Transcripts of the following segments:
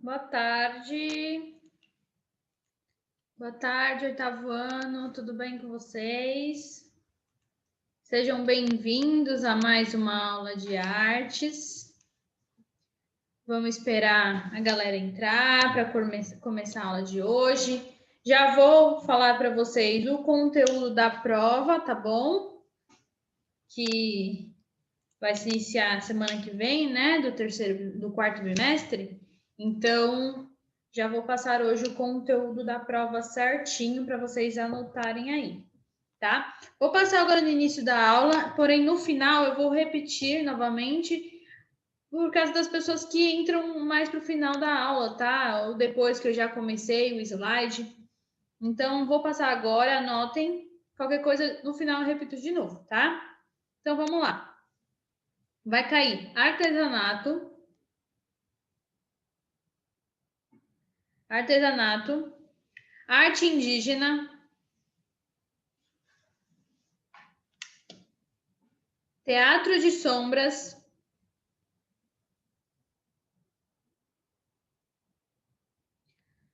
Boa tarde. Boa tarde, oitavo ano. Tudo bem com vocês? Sejam bem-vindos a mais uma aula de artes. Vamos esperar a galera entrar para começar a aula de hoje. Já vou falar para vocês o conteúdo da prova, tá bom? Que vai se iniciar semana que vem, né? Do quarto trimestre. Então, já vou passar hoje o conteúdo da prova certinho para vocês anotarem aí, tá? Vou passar agora no início da aula, porém no final eu vou repetir novamente por causa das pessoas que entram mais para o final da aula, tá? Ou depois que eu já comecei o slide. Então, vou passar agora, anotem. Qualquer coisa, no final eu repito de novo, tá? Então, vamos lá. Vai cair artesanato, arte indígena, teatro de sombras,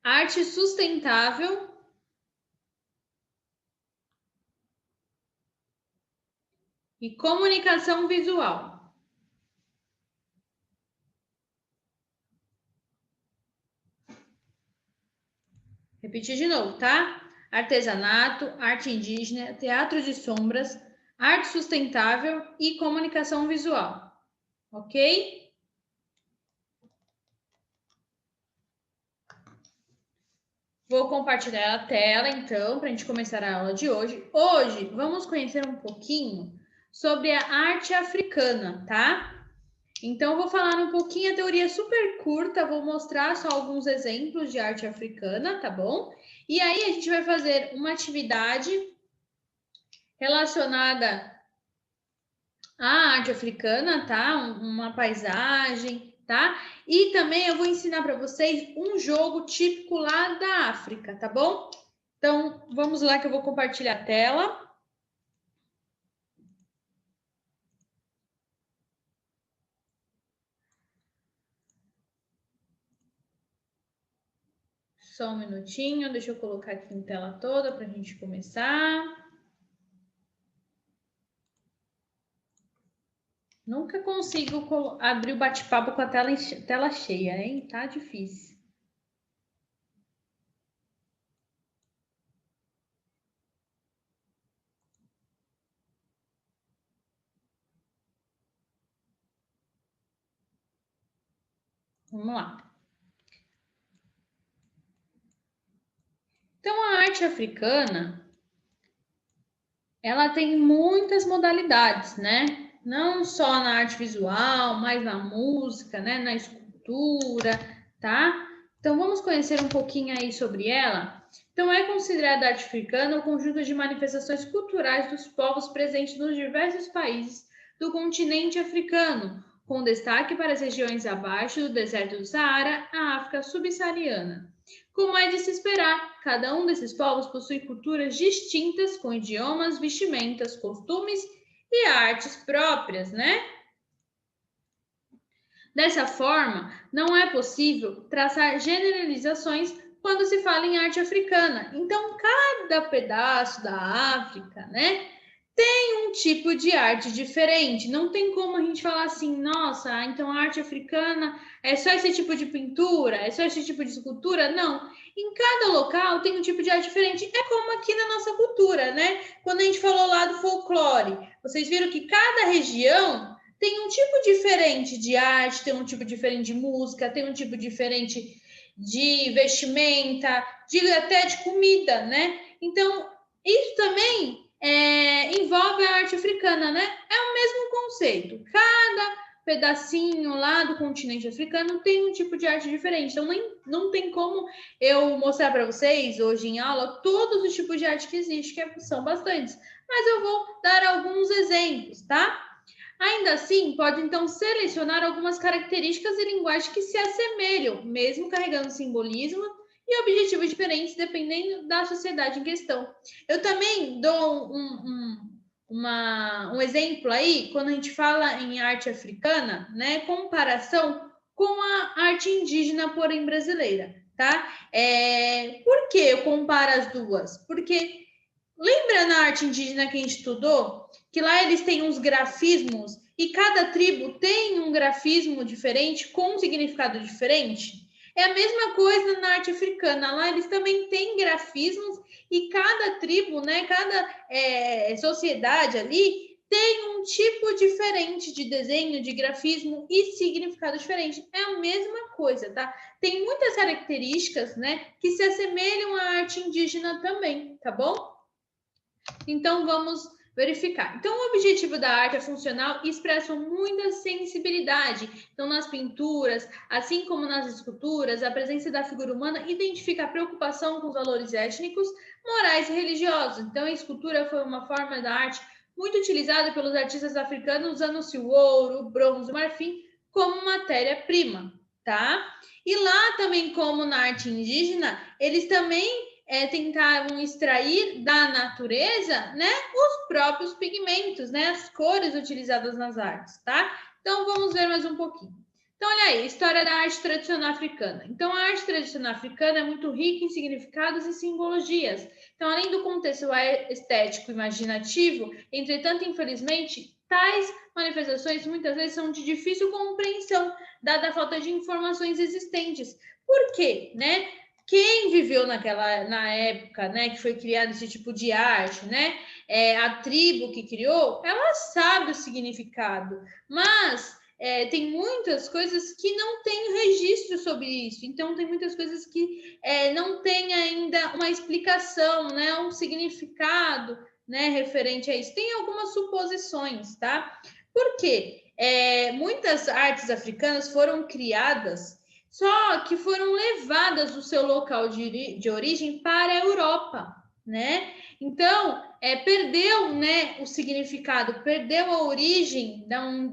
arte sustentável, e comunicação visual. Repetir de novo, tá? Artesanato, arte indígena, teatro de sombras, arte sustentável e comunicação visual. Ok? Vou compartilhar a tela, então, para a gente começar a aula de hoje. Hoje, vamos conhecer um pouquinho sobre a arte africana, tá? Então, eu vou falar um pouquinho, a teoria super curta, vou mostrar só alguns exemplos de arte africana, tá bom? E aí, a gente vai fazer uma atividade relacionada à arte africana, tá? Uma paisagem, tá? E também eu vou ensinar para vocês um jogo típico lá da África, tá bom? Então, vamos lá que eu vou compartilhar a tela. Só um minutinho, deixa eu colocar aqui em tela toda para a gente começar. Nunca consigo abrir o bate-papo com a tela cheia, hein? Tá difícil. Vamos lá. Então, a arte africana, ela tem muitas modalidades, né? Não só na arte visual, mas na música, né? Na escultura, tá? Então, vamos conhecer um pouquinho aí sobre ela. Então, é considerada a arte africana o conjunto de manifestações culturais dos povos presentes nos diversos países do continente africano, com destaque para as regiões abaixo do deserto do Saara, a África subsaariana. Como é de se esperar, cada um desses povos possui culturas distintas, com idiomas, vestimentas, costumes e artes próprias, né? Dessa forma, não é possível traçar generalizações quando se fala em arte africana. Então, cada pedaço da África, né, tem um tipo de arte diferente. Não tem como a gente falar assim, nossa, então a arte africana é só esse tipo de pintura, é só esse tipo de escultura. Não. Em cada local tem um tipo de arte diferente. É como aqui na nossa cultura, né? Quando a gente falou lá do folclore, vocês viram que cada região tem um tipo diferente de arte, tem um tipo diferente de música, tem um tipo diferente de vestimenta, até de comida, né? Então, isso também envolve a arte africana, né? É o mesmo conceito. Cada pedacinho lá do continente africano tem um tipo de arte diferente. Então, não tem como eu mostrar para vocês hoje em aula todos os tipos de arte que existem, que são bastantes. Mas eu vou dar alguns exemplos, tá? Ainda assim, pode então selecionar algumas características e linguagem que se assemelham, mesmo carregando simbolismo e objetivos diferentes, dependendo da sociedade em questão. Eu também dou um exemplo aí, quando a gente fala em arte africana, né? Comparação com a arte indígena, porém brasileira, tá? Por que eu comparo as duas? Porque lembra na arte indígena que a gente estudou? Que lá eles têm uns grafismos e cada tribo tem um grafismo diferente, com um significado diferente? É a mesma coisa na arte africana. Lá eles também têm grafismos e cada tribo, né, cada sociedade ali tem um tipo diferente de desenho, de grafismo e significado diferente. É a mesma coisa, tá? Tem muitas características, né, que se assemelham à arte indígena também, tá bom? Então, vamos verificar. Então, o objetivo da arte é funcional e expressa muita sensibilidade. Então, nas pinturas, assim como nas esculturas, a presença da figura humana identifica a preocupação com os valores étnicos, morais e religiosos. Então, a escultura foi uma forma da arte muito utilizada pelos artistas africanos, usando-se o ouro, o bronze, o marfim como matéria-prima, tá? E lá também, como na arte indígena, eles também tentavam extrair da natureza, né, os próprios pigmentos, né, as cores utilizadas nas artes, tá? Então, vamos ver mais um pouquinho. Então, olha aí, história da arte tradicional africana. Então, a arte tradicional africana é muito rica em significados e simbologias. Então, além do contexto estético e imaginativo, entretanto, infelizmente, tais manifestações muitas vezes são de difícil compreensão, dada a falta de informações existentes. Por quê, né? Quem viveu na época, né, que foi criado esse tipo de arte, né, a tribo que criou, ela sabe o significado, mas tem muitas coisas que não tem registro sobre isso. Então, tem muitas coisas que não tem ainda uma explicação, né, um significado, né, referente a isso. Tem algumas suposições, tá? Por quê? Muitas artes africanas foram criadas só que foram levadas do seu local de origem para a Europa, né? Então, perdeu, né, o significado, perdeu a origem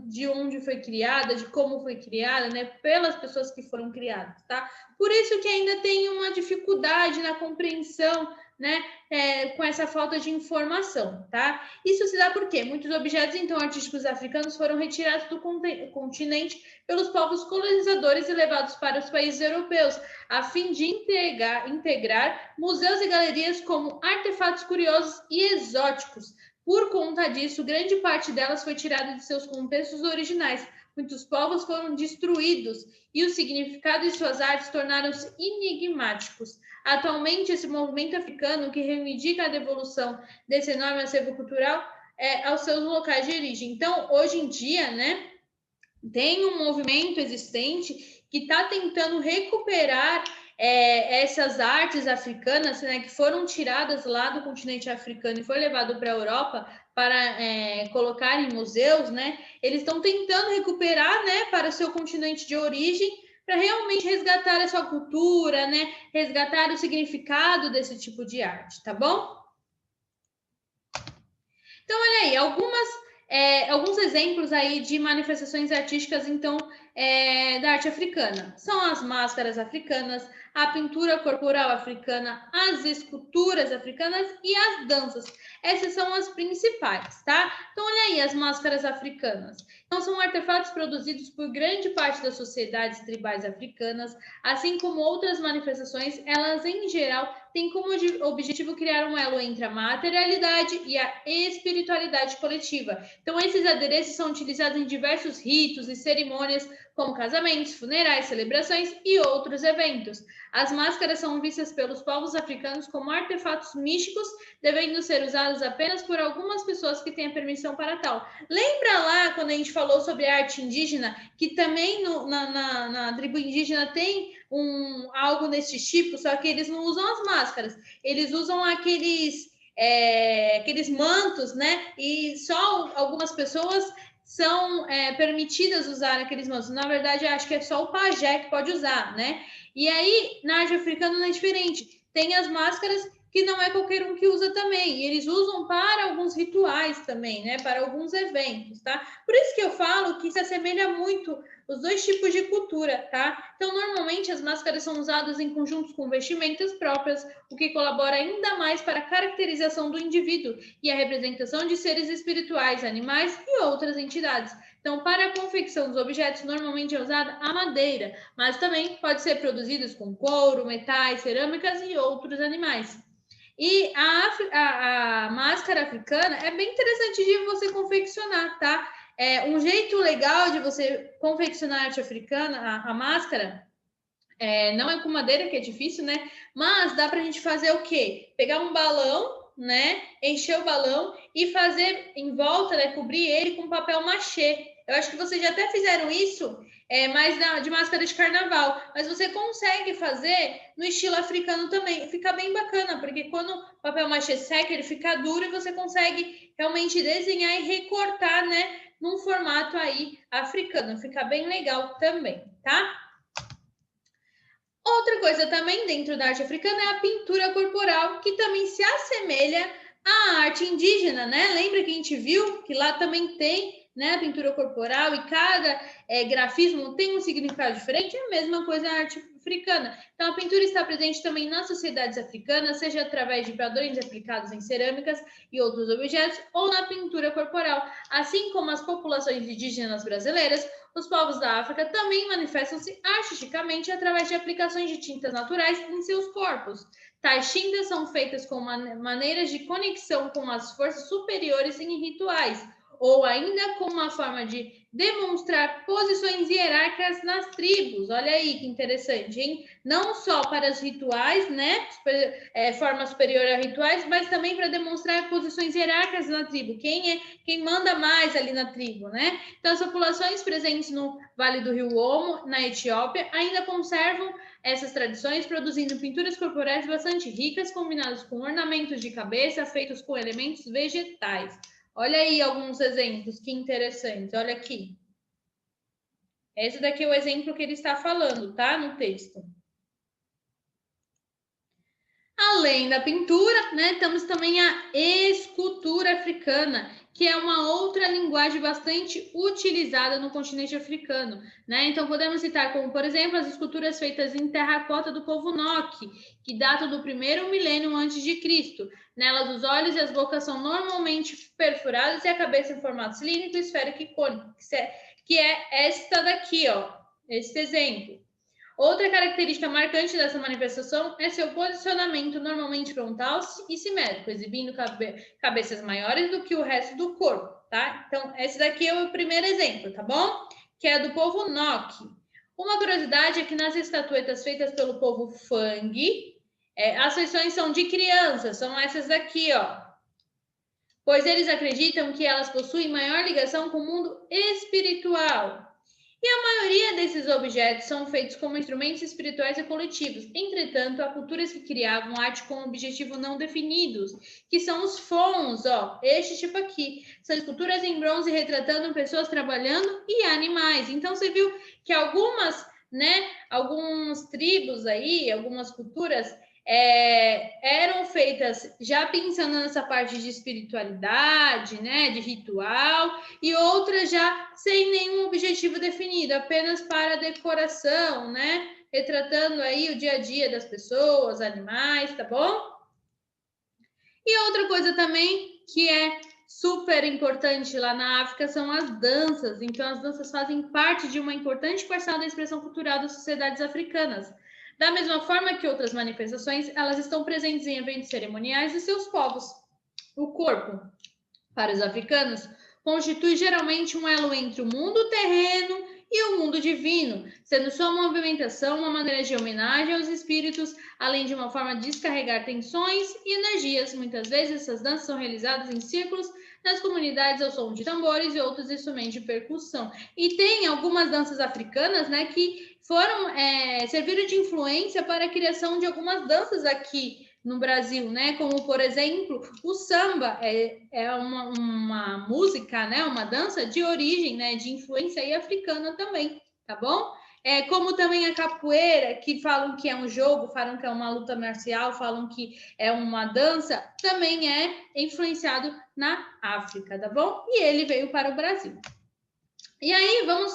de onde foi criada, de como foi criada, né, pelas pessoas que foram criadas, tá? Por isso que ainda tem uma dificuldade na compreensão, né, com essa falta de informação, tá? Isso se dá porque muitos objetos, então, artísticos africanos foram retirados do continente pelos povos colonizadores e levados para os países europeus, a fim de integrar museus e galerias como artefatos curiosos e exóticos. Por conta disso, grande parte delas foi tirada de seus contextos originais. Muitos povos foram destruídos e o significado de suas artes tornaram-se enigmáticos. Atualmente, esse movimento africano que reivindica a devolução desse enorme acervo cultural aos seus locais de origem. Então, hoje em dia, né, tem um movimento existente que está tentando recuperar essas artes africanas, né, que foram tiradas lá do continente africano e foi levado para a Europa para colocar em museus, né? Eles estão tentando recuperar, né, para o seu continente de origem, para realmente resgatar a sua cultura, né? Resgatar o significado desse tipo de arte, tá bom? Então, olha aí, alguns exemplos aí de manifestações artísticas, então, da arte africana. São as máscaras africanas, a pintura corporal africana, as esculturas africanas e as danças. Essas são as principais, tá? Então, olha aí, as máscaras africanas. Então, são artefatos produzidos por grande parte das sociedades tribais africanas, assim como outras manifestações, elas, em geral, têm como objetivo criar um elo entre a materialidade e a espiritualidade coletiva. Então, esses adereços são utilizados em diversos ritos e cerimônias, como casamentos, funerais, celebrações e outros eventos. As máscaras são vistas pelos povos africanos como artefatos místicos, devendo ser usados apenas por algumas pessoas que têm a permissão para tal. Lembra lá quando a gente falou sobre a arte indígena, que também na tribo indígena tem algo desse tipo, só que eles não usam as máscaras, eles usam aqueles mantos, né? E só algumas pessoas são permitidas usar aqueles mantos. Na verdade, eu acho que é só o pajé que pode usar, né? E aí, na arte africana não é diferente. Tem as máscaras que não é qualquer um que usa também. E eles usam para alguns rituais também, né? Para alguns eventos, tá? Por isso que eu falo que se assemelha muito os dois tipos de cultura, tá? Então, normalmente, as máscaras são usadas em conjuntos com vestimentas próprias, o que colabora ainda mais para a caracterização do indivíduo e a representação de seres espirituais, animais e outras entidades. Então, para a confecção dos objetos, normalmente é usada a madeira, mas também pode ser produzidos com couro, metais, cerâmicas e outros animais. E a máscara africana é bem interessante de você confeccionar, tá? Um jeito legal de você confeccionar a arte africana, a máscara, não é com madeira, que é difícil, né? Mas dá pra gente fazer o quê? Pegar um balão, né? Encher o balão e fazer em volta, né? Cobrir ele com papel machê. Eu acho que vocês já até fizeram isso, mais de máscara de carnaval. Mas você consegue fazer no estilo africano também. Fica bem bacana, porque quando o papel machê seca, ele fica duro e você consegue realmente desenhar e recortar, né? Num formato aí africano. Fica bem legal também, tá? Outra coisa também dentro da arte africana é a pintura corporal, que também se assemelha à arte indígena, né? Lembra que a gente viu que lá também tem, né, a pintura corporal e cada grafismo tem um significado diferente? É a mesma coisa a arte africana. Então, a pintura está presente também nas sociedades africanas, seja através de padrões aplicados em cerâmicas e outros objetos, ou na pintura corporal. Assim como as populações indígenas brasileiras, os povos da África também manifestam-se artisticamente através de aplicações de tintas naturais em seus corpos. Tais tintas são feitas com maneiras de conexão com as forças superiores em rituais, ou ainda como uma forma de demonstrar posições hierárquicas nas tribos. Olha aí que interessante, hein? Não só para os rituais, né? Forma superior a rituais, mas também para demonstrar posições hierárquicas na tribo. Quem manda mais ali na tribo, né? Então, as populações presentes no Vale do Rio Omo, na Etiópia, ainda conservam essas tradições, produzindo pinturas corporais bastante ricas, combinadas com ornamentos de cabeça feitos com elementos vegetais. Olha aí alguns exemplos, que interessantes. Olha aqui. Esse daqui é o exemplo que ele está falando, tá? No texto. Além da pintura, né, temos também a escultura africana, que é uma outra linguagem bastante utilizada no continente africano, né? Então podemos citar como, por exemplo, as esculturas feitas em terracota do povo Nok, que datam do primeiro milênio antes de Cristo. Nelas, os olhos e as bocas são normalmente perfurados e a cabeça em formato cilíndrico, esférico e cônico, que é esta daqui, ó, este exemplo. Outra característica marcante dessa manifestação é seu posicionamento normalmente frontal e simétrico, exibindo cabeças maiores do que o resto do corpo, tá? Então, esse daqui é o primeiro exemplo, tá bom? Que é do povo Nok. Uma curiosidade é que nas estatuetas feitas pelo povo Fang, as feições são de crianças, são essas daqui, ó. Pois eles acreditam que elas possuem maior ligação com o mundo espiritual. E a maioria desses objetos são feitos como instrumentos espirituais e coletivos. Entretanto, há culturas que criavam arte com objetivo não definidos, que são os fons, ó, este tipo aqui. São esculturas em bronze retratando pessoas trabalhando e animais. Então, você viu que algumas tribos aí, algumas culturas, eram feitas já pensando nessa parte de espiritualidade, né, de ritual, e outras já sem nenhum objetivo definido, apenas para decoração, né, retratando aí o dia a dia das pessoas, animais, tá bom? E outra coisa também que é super importante lá na África são as danças. Então, as danças fazem parte de uma importante parcela da expressão cultural das sociedades africanas. Da mesma forma que outras manifestações, elas estão presentes em eventos cerimoniais de seus povos. O corpo, para os africanos, constitui geralmente um elo entre o mundo terreno e o mundo divino, sendo sua movimentação uma maneira de homenagem aos espíritos, além de uma forma de descarregar tensões e energias. Muitas vezes essas danças são realizadas em círculos nas comunidades ao som de tambores e outros instrumentos de percussão. E tem algumas danças africanas, né, que serviram de influência para a criação de algumas danças aqui no Brasil, né? Como, por exemplo, o samba é uma música, né? Uma dança de origem, né? De influência aí africana também, tá bom? Como também a capoeira, que falam que é um jogo, falam que é uma luta marcial, falam que é uma dança, também é influenciado na África, tá bom? E ele veio para o Brasil. E aí, vamos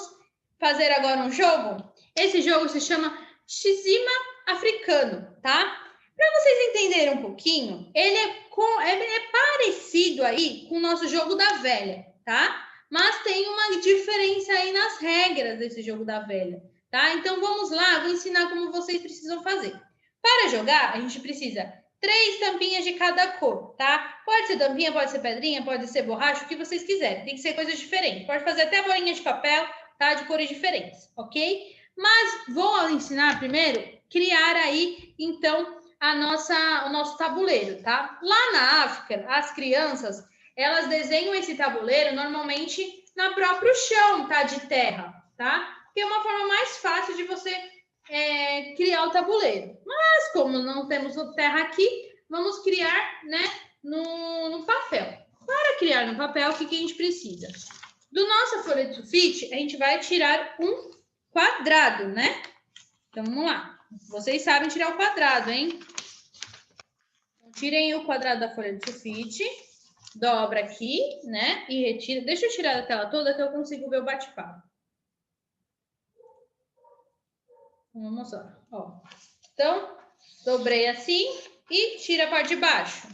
fazer agora um jogo? Esse jogo se chama Xizima Africano, tá? Para vocês entenderem um pouquinho, ele é parecido aí com o nosso jogo da velha, tá? mas tem uma diferença aí nas regras desse jogo da velha, tá? Então vamos lá, vou ensinar como vocês precisam fazer. Para jogar, a gente precisa 3 tampinhas de cada cor, tá? Pode ser tampinha, pode ser pedrinha, pode ser borracha, o que vocês quiserem. Tem que ser coisas diferentes. Pode fazer até bolinha de papel, tá? De cores diferentes, ok? Mas vou ensinar primeiro criar aí, então, o nosso tabuleiro, tá? Lá na África, as crianças, elas desenham esse tabuleiro normalmente no próprio chão, tá? De terra, tá? Que é uma forma mais fácil de você criar o tabuleiro. Mas como não temos terra aqui, vamos criar, né, no papel. Para criar no papel, o que a gente precisa? Do nossa folha de sulfite, a gente vai tirar um quadrado, né? Então, vamos lá. Vocês sabem tirar o quadrado, hein? Então, tirem o quadrado da folha de sulfite, dobra aqui, né? E retira. Deixa eu tirar da tela toda que eu consigo ver o bate-papo. Vamos lá, ó. Então, dobrei assim e tira a parte de baixo.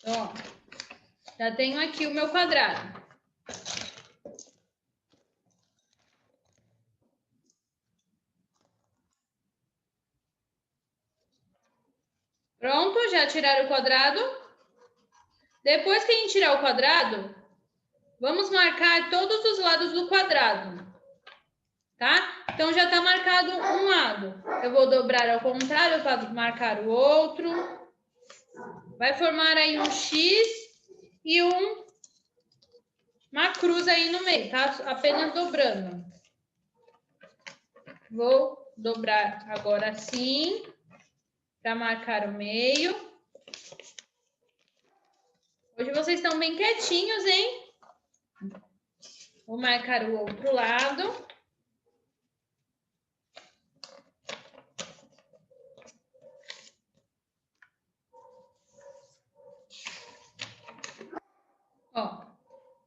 Ó, já tenho aqui o meu quadrado. Pronto, já tiraram o quadrado. Depois que a gente tirar o quadrado, vamos marcar todos os lados do quadrado, tá? Então, já está marcado um lado. Eu vou dobrar ao contrário para marcar o outro. Vai formar aí um X e uma cruz aí no meio, tá? Apenas dobrando. Vou dobrar agora assim, para marcar o meio. Hoje vocês estão bem quietinhos, hein? Vou marcar o outro lado. Ó,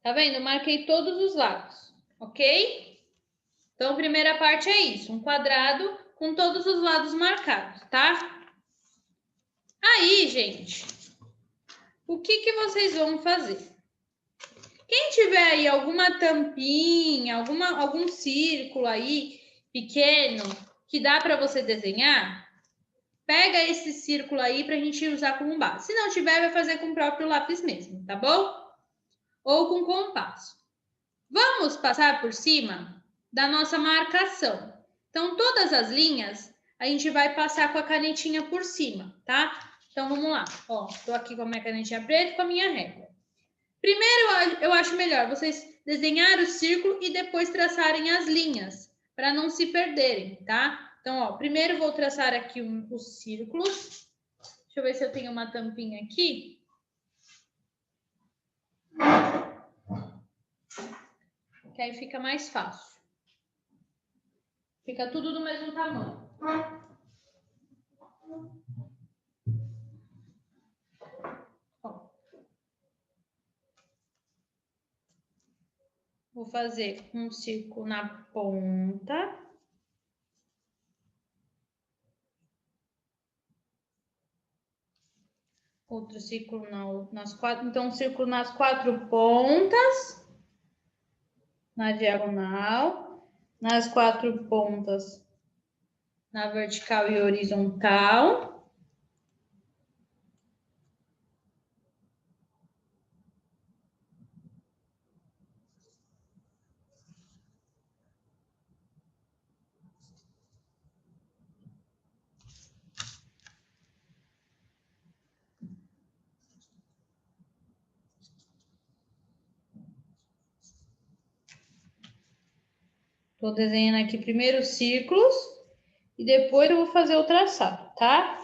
tá vendo? Marquei todos os lados, ok? Então, a primeira parte é isso, um quadrado com todos os lados marcados, tá? Aí, gente, o que vocês vão fazer? Quem tiver aí alguma tampinha, algum círculo aí pequeno que dá para você desenhar, pega esse círculo aí para a gente usar como base. Se não tiver, vai fazer com o próprio lápis mesmo, tá bom? Ou com compasso. Vamos passar por cima da nossa marcação. Então, todas as linhas a gente vai passar com a canetinha por cima, tá? Então, vamos lá. Ó, tô aqui com a minha canetinha preta e com a minha régua. Primeiro, eu acho melhor vocês desenharem o círculo e depois traçarem as linhas, para não se perderem, tá? Então, ó, primeiro vou traçar aqui os círculos. Deixa eu ver se eu tenho uma tampinha aqui. Que aí fica mais fácil. Fica tudo do mesmo tamanho. Ó. Vou fazer um círculo na ponta. Outro círculo nas quatro. Então, um círculo nas 4 pontas. Na diagonal. Nas 4 pontas. Na vertical e horizontal. Estou desenhando aqui primeiro os círculos e depois eu vou fazer o traçado, tá?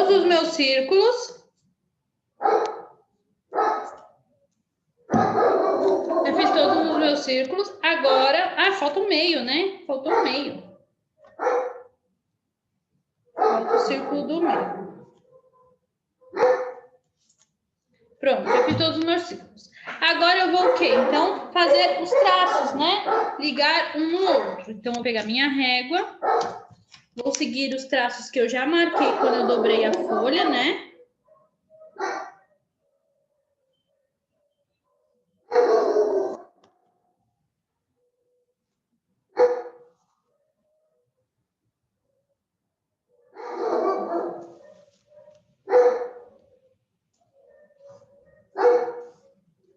todos os meus círculos. Já fiz todos os meus círculos. Agora... Ah, falta o meio, né? Faltou o meio. Falta o círculo do meio. Pronto, já fiz todos os meus círculos. Agora eu vou o quê? Então, fazer os traços, né? Ligar um no outro. Então, vou pegar minha régua. Vou seguir os traços que eu já marquei quando eu dobrei a folha, né?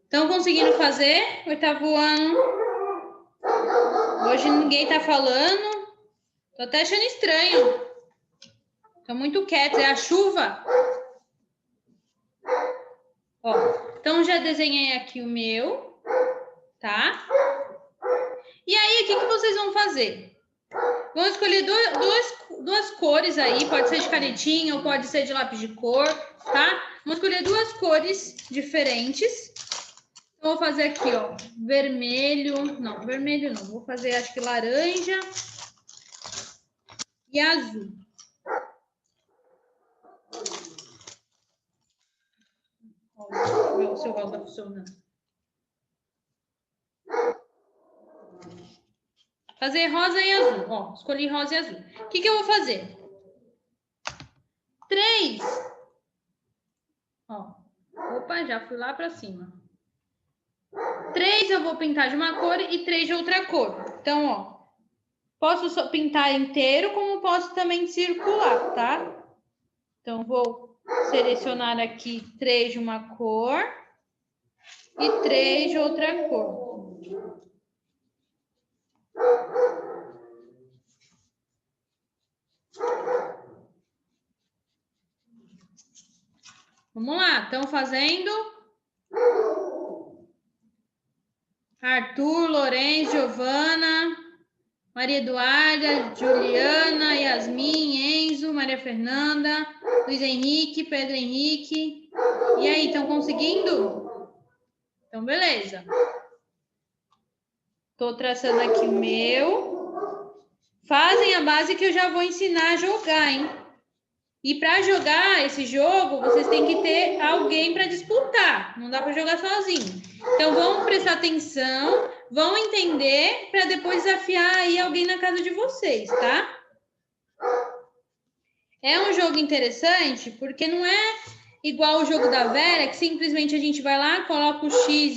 Estão conseguindo fazer? Oitavo ano. Hoje ninguém tá falando. Tô até achando estranho. Tô muito quieto. É a chuva? Ó, então já desenhei aqui o meu, tá? E aí, o que vocês vão fazer? Vão escolher duas cores aí. Pode ser de canetinha ou pode ser de lápis de cor, tá? Vamos escolher duas cores diferentes. Então, vou fazer aqui, ó, vermelho. Não, vermelho não. Vou fazer, acho que laranja e azul. Ó, deixa eu ver se o rosa tá funcionando. Fazer rosa e azul. Ó, escolhi rosa e azul. O que eu vou fazer? 3. Ó. Opa, já fui lá para cima. 3 eu vou pintar de uma cor e 3 de outra cor. Então, ó, posso só pintar inteiro, como posso também circular, tá? Então, vou selecionar aqui 3 de uma cor e 3 de outra cor. Vamos lá, estão fazendo... Arthur, Lourenço, Giovana, Maria Eduarda, Juliana, Yasmin, Enzo, Maria Fernanda, Luiz Henrique, Pedro Henrique. E aí, estão conseguindo? Então, beleza. Estou traçando aqui o meu. Fazem a base que eu já vou ensinar a jogar, hein? E para jogar esse jogo, vocês têm que ter alguém para disputar. Não dá para jogar sozinho. Então, vão prestar atenção, vão entender para depois desafiar aí alguém na casa de vocês, tá? É um jogo interessante porque não é igual o jogo da Vera, que simplesmente a gente vai lá, coloca o X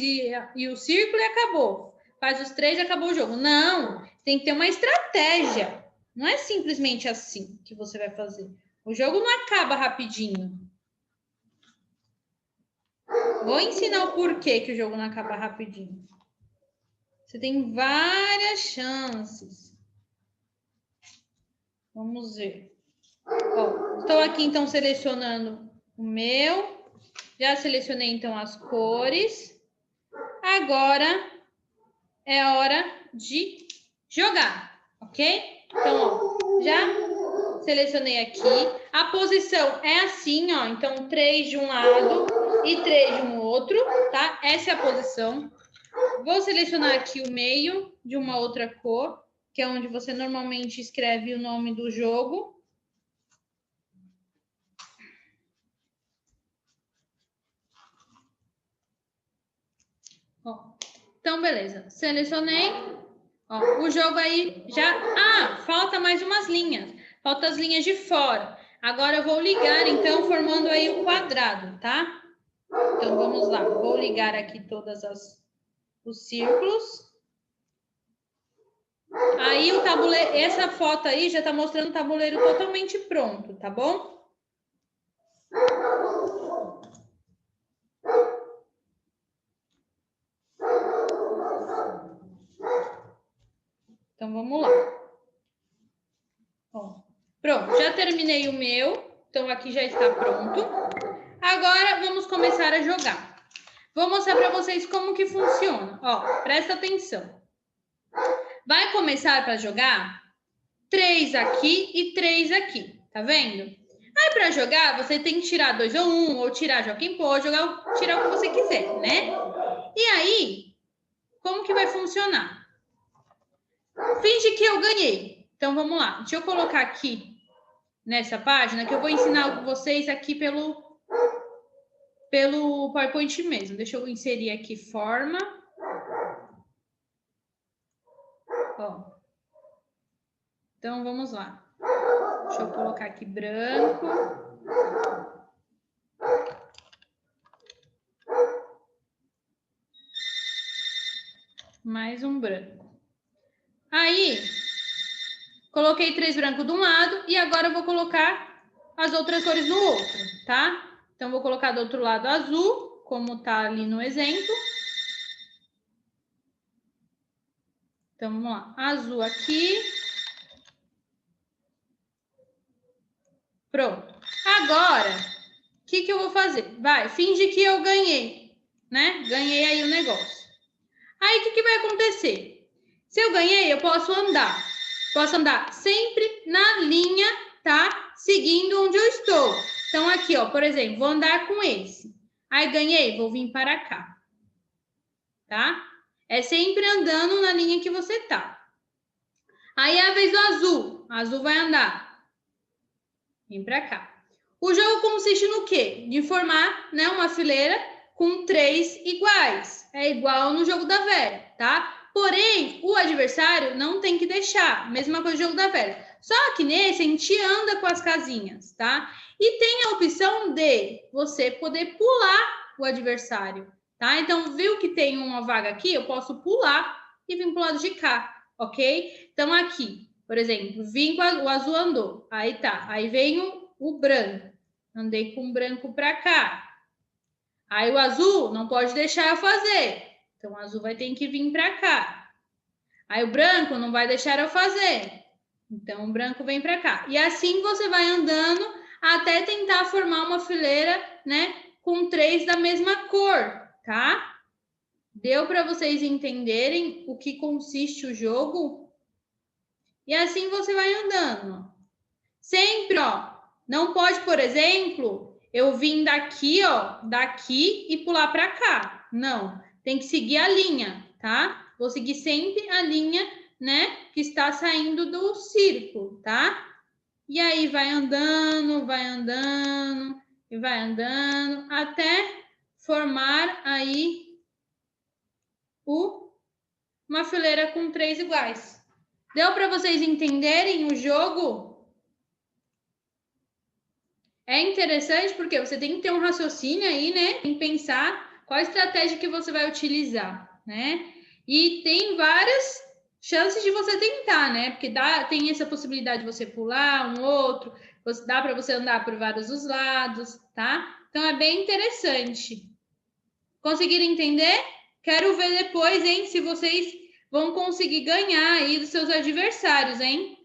e o círculo e acabou. Faz os 3 e acabou o jogo. Não, tem que ter uma estratégia. Não é simplesmente assim que você vai fazer. O jogo não acaba rapidinho. Vou ensinar o porquê que o jogo não acaba rapidinho. Você tem várias chances. Vamos ver. Ó, estou aqui, então, selecionando o meu. Já selecionei, então, as cores. Agora é hora de jogar, ok? Então, ó, já selecionei aqui. A posição é assim, ó. Então, 3 de um lado e 3 de um outro, tá? Essa é a posição. Vou selecionar aqui o meio de uma outra cor, que é onde você normalmente escreve o nome do jogo. Ó, então, beleza. Selecionei. Ó, o jogo aí já... Ah, falta mais umas linhas. Faltam as linhas de fora. Agora eu vou ligar, então, formando aí o quadrado, tá? Então, vamos lá. Vou ligar aqui todos os círculos. Aí, o tabuleiro... Essa foto aí já tá mostrando o tabuleiro totalmente pronto, tá bom? Então, vamos lá. Ó, pronto, já terminei o meu. Então, aqui já está pronto. Agora, vamos começar a jogar. Vou mostrar para vocês como que funciona. Ó, presta atenção. Vai começar para jogar 3 aqui e 3 aqui, tá vendo? Aí, para jogar, você tem que tirar 2 ou 1, ou tirar Joaquim Pô, tirar o que você quiser, né? E aí, como que vai funcionar? Finge que eu ganhei. Então, vamos lá. Deixa eu colocar aqui nessa página, que eu vou ensinar vocês aqui pelo PowerPoint mesmo. Deixa eu inserir aqui forma. Ó. Então, vamos lá. Deixa eu colocar aqui branco. Mais um branco. Aí, coloquei 3 brancos de um lado e agora eu vou colocar as outras cores do outro, tá? Então, vou colocar do outro lado azul, como tá ali no exemplo. Então, vamos lá. Azul aqui. Pronto. Agora, o que eu vou fazer? Vai, finge que eu ganhei, né? Ganhei aí o negócio. Aí, o que vai acontecer? Se eu ganhei, eu posso andar. Posso andar sempre na linha, tá? Seguindo onde eu estou. Então, aqui, ó, por exemplo, vou andar com esse. Aí, ganhei, vou vir para cá. Tá? É sempre andando na linha que você tá. Aí, é a vez do azul. O azul vai andar. Vem para cá. O jogo consiste no quê? De formar, né, uma fileira com 3 iguais. É igual no jogo da velha, tá? Porém, o adversário não tem que deixar. Mesma coisa do jogo da velha. Só que nesse a gente anda com as casinhas, tá? E tem a opção de você poder pular o adversário, tá? Então, viu que tem uma vaga aqui? Eu posso pular e vir pro lado de cá, ok? Então, aqui, por exemplo, vim com o azul andou. Aí tá. Aí vem o branco. Andei com o branco para cá. Aí o azul não pode deixar eu fazer. Então o azul vai ter que vir para cá. Aí o branco não vai deixar eu fazer. Então o branco vem para cá. E assim você vai andando até tentar formar uma fileira, né, com 3 da mesma cor, tá? Deu para vocês entenderem o que consiste o jogo? E assim você vai andando. Sempre, ó, não pode, por exemplo, eu vim daqui, ó, daqui e pular para cá. Não, tem que seguir a linha, tá? Vou seguir sempre a linha, né, que está saindo do círculo, tá? E aí vai andando e vai andando até formar aí uma fileira com 3 iguais. Deu para vocês entenderem o jogo? É interessante porque você tem que ter um raciocínio aí, né? Em pensar qual a estratégia que você vai utilizar, né? E tem várias chances de você tentar, né? Porque tem essa possibilidade de você pular um outro, dá para você andar por vários dos lados, tá? Então é bem interessante. Conseguiram entender? Quero ver depois, hein? Se vocês vão conseguir ganhar aí dos seus adversários, hein?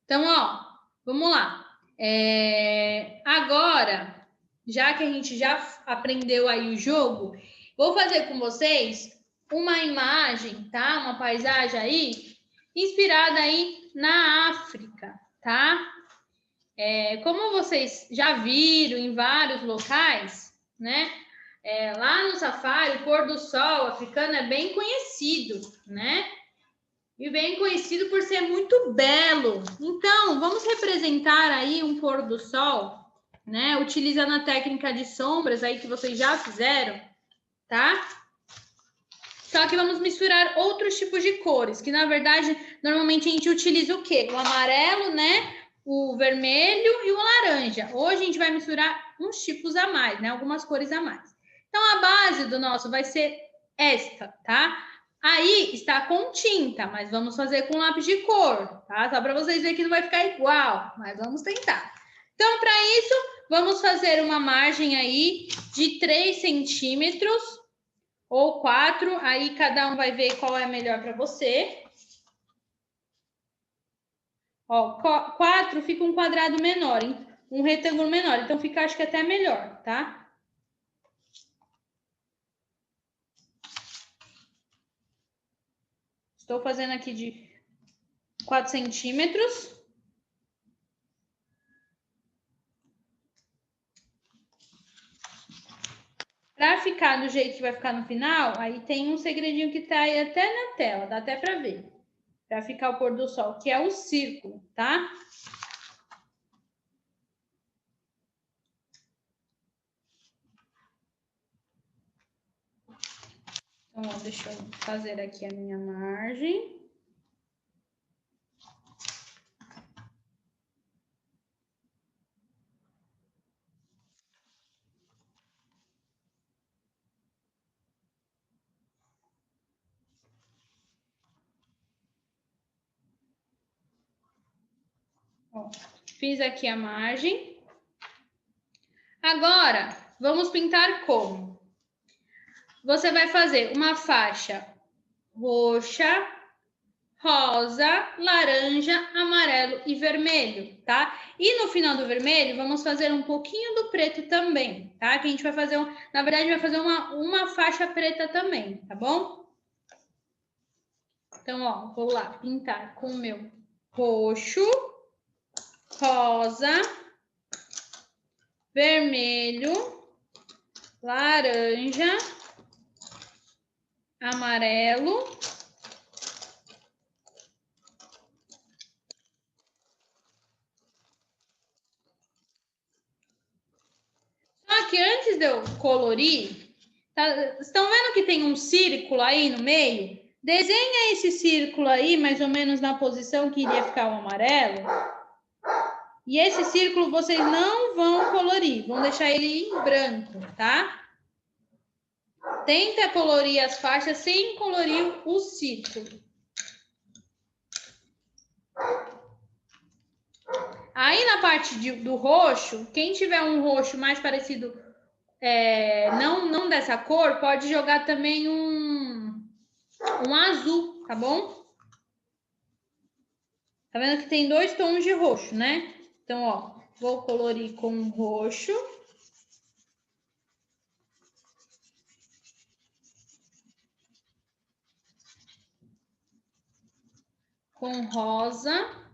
Então, ó, vamos lá. Agora, já que a gente já aprendeu aí o jogo, vou fazer com vocês uma imagem, tá? Uma paisagem aí, inspirada aí na África, tá? Como vocês já viram em vários locais, né? Lá no safari, o pôr do sol africano é bem conhecido, né? E bem conhecido por ser muito belo. Então, vamos representar aí um pôr do sol, né? Utilizando a técnica de sombras aí que vocês já fizeram, tá? Só que vamos misturar outros tipos de cores, que na verdade, normalmente a gente utiliza o quê? O amarelo, né? O vermelho e o laranja. Hoje a gente vai misturar uns tipos a mais, né? Algumas cores a mais. Então, a base do nosso vai ser esta, tá? Aí está com tinta, mas vamos fazer com lápis de cor, tá? Só para vocês verem que não vai ficar igual, mas vamos tentar. Então, para isso, vamos fazer uma margem aí de 3 centímetros ou 4, aí cada um vai ver qual é melhor para você. Ó, 4 fica um quadrado menor, um retângulo menor, então fica, acho que até melhor, tá? Estou fazendo aqui de 4 centímetros. Para ficar do jeito que vai ficar no final, aí tem um segredinho que tá aí até na tela, dá até para ver. Para ficar o pôr do sol, que é o círculo, tá? Então, ó, deixa eu fazer aqui a minha margem. Ó, fiz aqui a margem. Agora, vamos pintar como? Você vai fazer uma faixa roxa, rosa, laranja, amarelo e vermelho, tá? E no final do vermelho, vamos fazer um pouquinho do preto também, tá? Que a gente vai fazer, na verdade, vai fazer uma faixa preta também, tá bom? Então, ó, vou lá pintar com o meu roxo, rosa, vermelho, laranja, amarelo. Só que antes de eu colorir, tá, estão vendo que tem um círculo aí no meio? Desenha esse círculo aí, mais ou menos na posição que iria ficar o amarelo. E esse círculo vocês não vão colorir, vão deixar ele em branco, tá? Tenta colorir as faixas sem colorir o círculo. Aí na parte do roxo, quem tiver um roxo mais parecido, não dessa cor, pode jogar também um azul, tá bom? Tá vendo que tem 2 tons de roxo, né? Então, ó, vou colorir com roxo. Com rosa.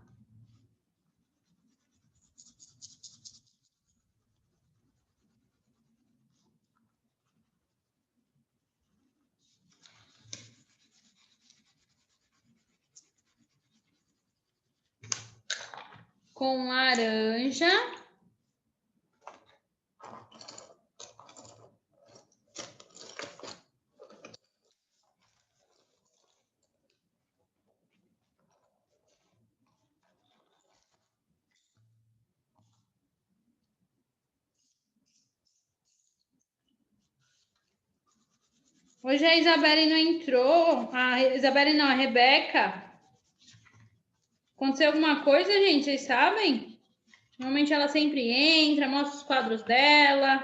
Com laranja. Hoje a Isabelle não entrou. A Isabelle não, a Rebeca. Aconteceu alguma coisa, gente? Vocês sabem? Normalmente ela sempre entra, mostra os quadros dela.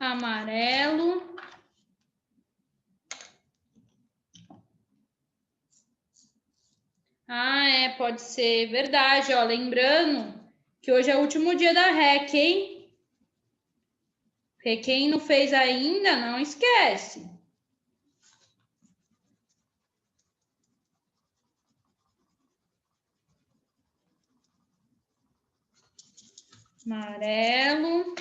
Amarelo. Ah, pode ser verdade, ó. Lembrando que hoje é o último dia da REC, hein? Porque quem não fez ainda, não esquece. Amarelo.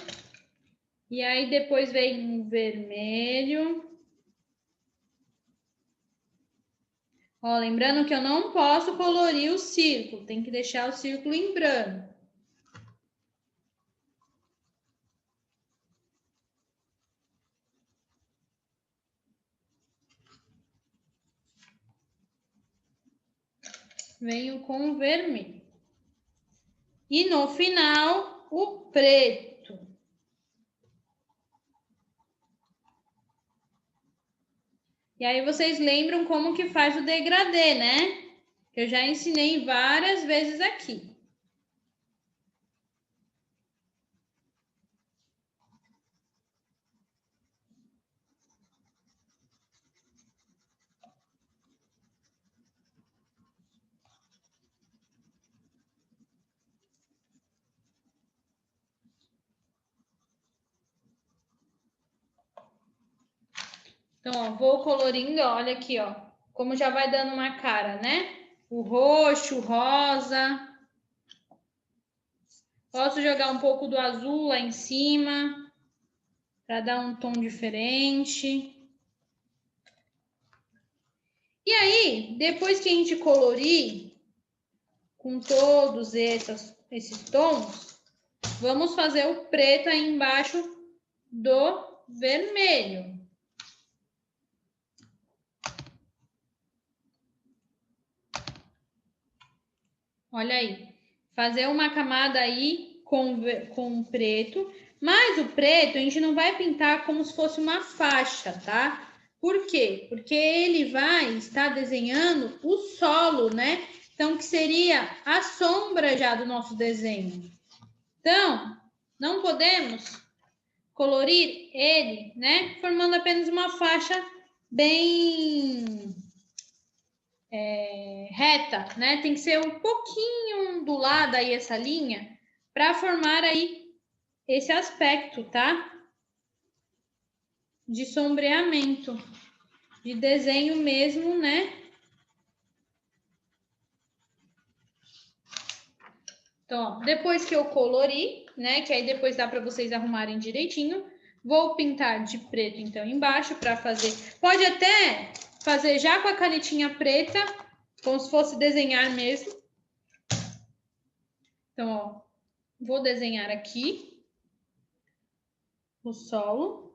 E aí depois vem o vermelho. Ó, lembrando que eu não posso colorir o círculo, tem que deixar o círculo em branco. Venho com o vermelho. E no final, o preto. E aí vocês lembram como que faz o degradê, né? Que eu já ensinei várias vezes aqui. Então, ó, vou colorindo, olha aqui, ó, como já vai dando uma cara, né? O roxo, o rosa. Posso jogar um pouco do azul lá em cima, para dar um tom diferente. E aí, depois que a gente colorir com todos esses tons, vamos fazer o preto aí embaixo do vermelho. Olha aí, fazer uma camada aí com preto, mas o preto a gente não vai pintar como se fosse uma faixa, tá? Por quê? Porque ele vai estar desenhando o solo, né? Então, que seria a sombra já do nosso desenho. Então, não podemos colorir ele, né? Formando apenas uma faixa bem reta, né? Tem que ser um pouquinho ondulada aí essa linha para formar aí esse aspecto, tá? De sombreamento, de desenho mesmo, né? Então, ó, depois que eu colori, né? Que aí depois dá para vocês arrumarem direitinho. Vou pintar de preto, então, embaixo para fazer. Pode até fazer já com a canetinha preta, como se fosse desenhar mesmo. Então, ó, vou desenhar aqui o solo.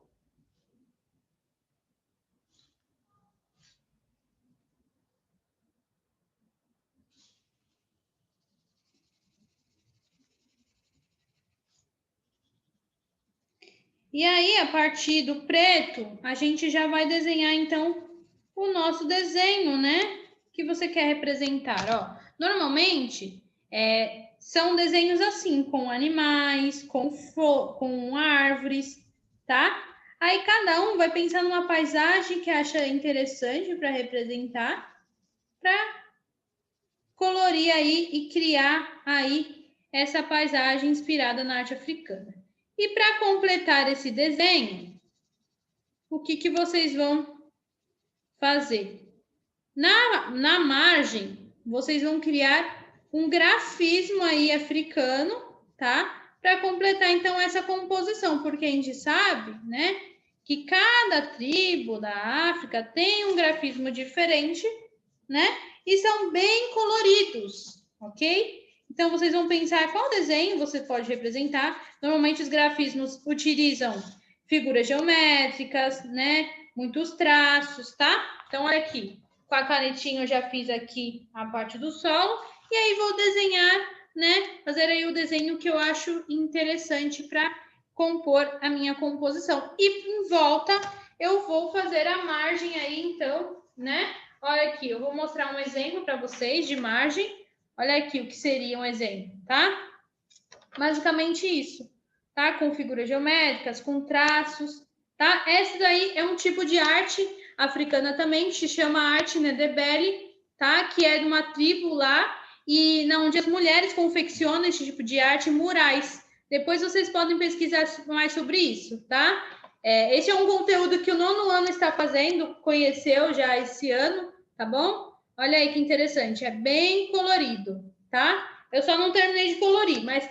E aí, a partir do preto, a gente já vai desenhar, então, o nosso desenho, né? Que você quer representar, ó. Normalmente, são desenhos assim, com animais, com árvores, tá? Aí, cada um vai pensar numa paisagem que acha interessante para representar, para colorir aí e criar aí essa paisagem inspirada na arte africana. E para completar esse desenho, o que vocês vão fazer? Na margem, vocês vão criar um grafismo aí africano, tá? Para completar, então, essa composição, porque a gente sabe, né, que cada tribo da África tem um grafismo diferente, né? E são bem coloridos, ok? Então, vocês vão pensar qual desenho você pode representar. Normalmente, os grafismos utilizam figuras geométricas, né? Muitos traços, tá? Então, olha aqui. Com a canetinha, eu já fiz aqui a parte do solo. E aí, vou desenhar, né? Fazer aí o desenho que eu acho interessante para compor a minha composição. E, em volta, eu vou fazer a margem aí, então, né? Olha aqui, eu vou mostrar um exemplo para vocês de margem. Olha aqui o que seria um exemplo, tá? Basicamente isso, tá? Com figuras geométricas, com traços, tá? Esse daí é um tipo de arte africana também, que se chama arte Ndebele, tá? Que é de uma tribo lá, e onde as mulheres confeccionam esse tipo de arte murais. Depois vocês podem pesquisar mais sobre isso, tá? Esse é um conteúdo que o 9º ano está fazendo, conheceu já esse ano, tá bom? Olha aí que interessante, é bem colorido, tá? Eu só não terminei de colorir, mas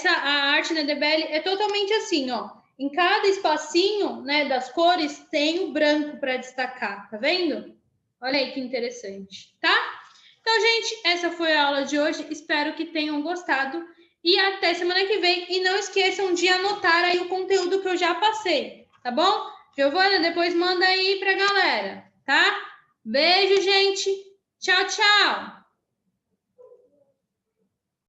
a arte Ndebele é totalmente assim, ó. Em cada espacinho, né, das cores tem o branco para destacar, tá vendo? Olha aí que interessante, tá? Então, gente, essa foi a aula de hoje. Espero que tenham gostado e até semana que vem. E não esqueçam de anotar aí o conteúdo que eu já passei, tá bom? Giovana, depois manda aí pra galera, tá? Beijo, gente. Tchau, tchau.